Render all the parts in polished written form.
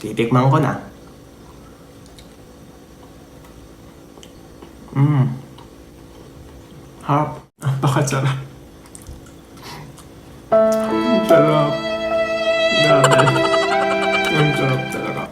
Titikman ko na. Harap. Napakasarap. Ang sarap. Grabe. Ang sarap talaga.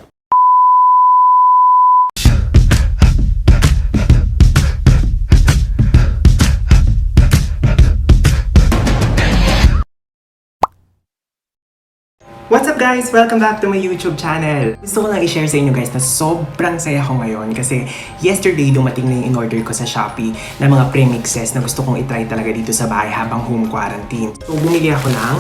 What's up guys? Welcome back to my YouTube channel. Gusto ko lang i-share sa inyo guys na sobrang saya ko ngayon kasi yesterday dumating na yung in-order ko sa Shopee na mga premixes na gusto kong i-try talaga dito sa bahay habang home quarantine. So bumili ako ng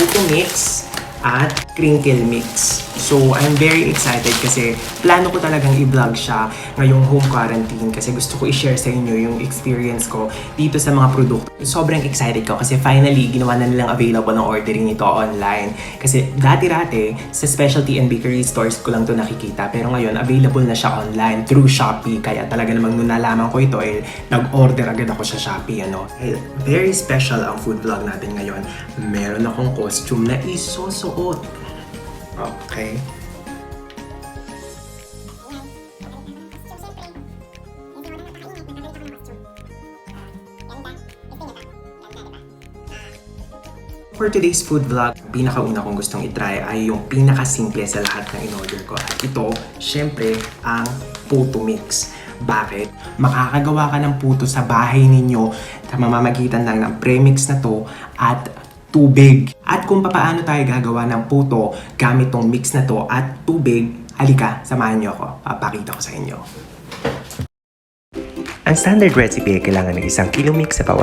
Puto mix at crinkle mix. So I'm very excited kasi plano ko talagang i-vlog siya ngayong home quarantine kasi gusto ko i-share sa inyo yung experience ko dito sa mga produkto. Sobrang excited ko kasi finally ginawa na nilang available ng ordering ito online. Kasi dati-dati sa specialty and bakery stores ko lang to nakikita pero ngayon available na siya online through Shopee. Kaya talaga namang nung nalaman ko ito nag-order agad ako sa Shopee. Very special ang food vlog natin ngayon. Meron akong costume na isusuot. Okay. For today's food vlog, pinakauna kong gustong itry ay yung pinakasimple sa lahat ng in-order ko. At ito, syempre, ang Puto mix. Bakit? Makakagawa ka ng puto sa bahay ninyo sa mamamagitan lang ng premix na to at tubig. At kung paano tayo gagawa ng puto gamit tong mix na to at tubig, halika, samahan niyo ako. Papakita ko sa inyo. Ang standard recipe ay kailangan ng 1 kilo mix sa bawat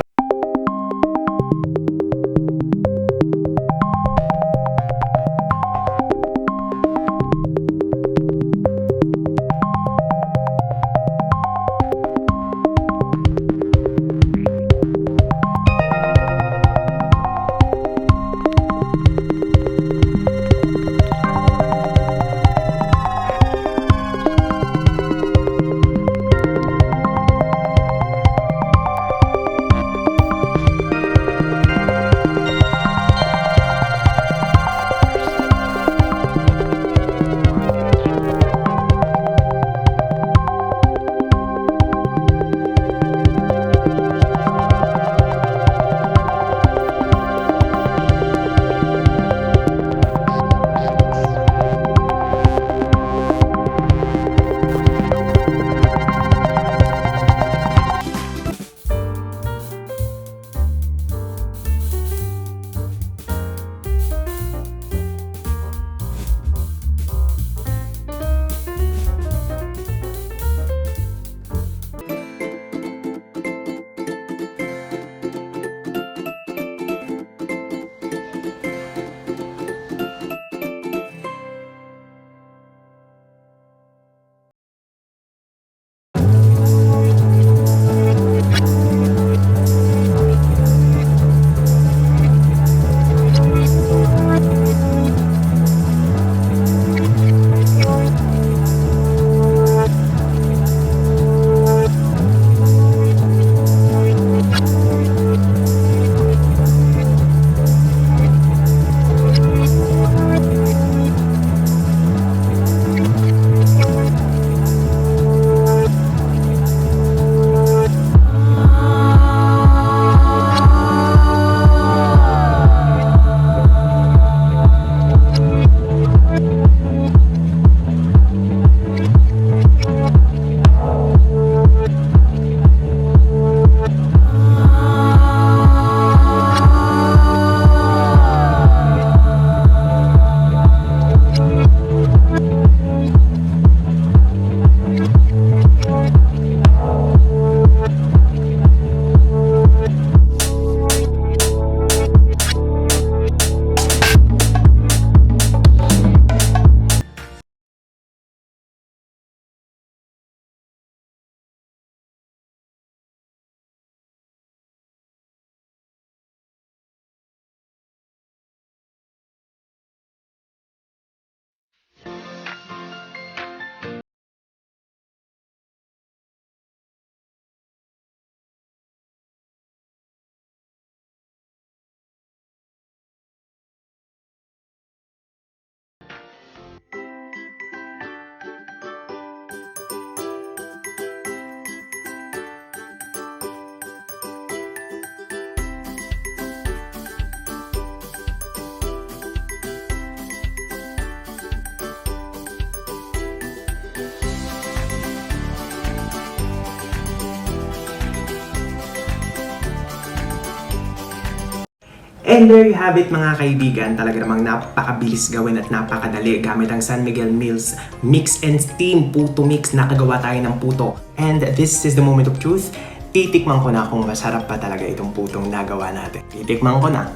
And there you have it mga kaibigan, talaga namang napakabilis gawin at napakadali gamit ang San Miguel Mills Mix and Steam Puto Mix. Nakagawa tayo ng puto. And this is the moment of truth. Titikman ko na kung masarap pa talaga itong putong nagawa natin. Titikman ko na.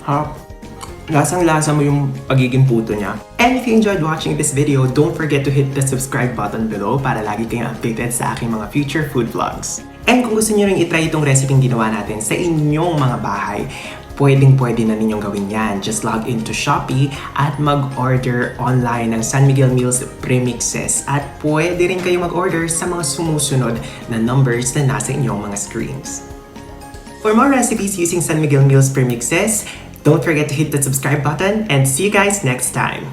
Harap. Lasang-lasa mo yung pagiging puto niya. And if you enjoyed watching this video, don't forget to hit the subscribe button below para lagi kayong updated sa aking mga future food vlogs. And kung gusto niyo rin itry itong recipe ginawa natin sa inyong mga bahay, pwedeng-pwede na ninyong gawin yan. Just log into Shopee at mag-order online ng San Miguel Mills premixes. At pwede rin kayo mag-order sa mga sumusunod na numbers na nasa inyong mga screens. For more recipes using San Miguel Mills premixes, don't forget to hit the subscribe button and see you guys next time.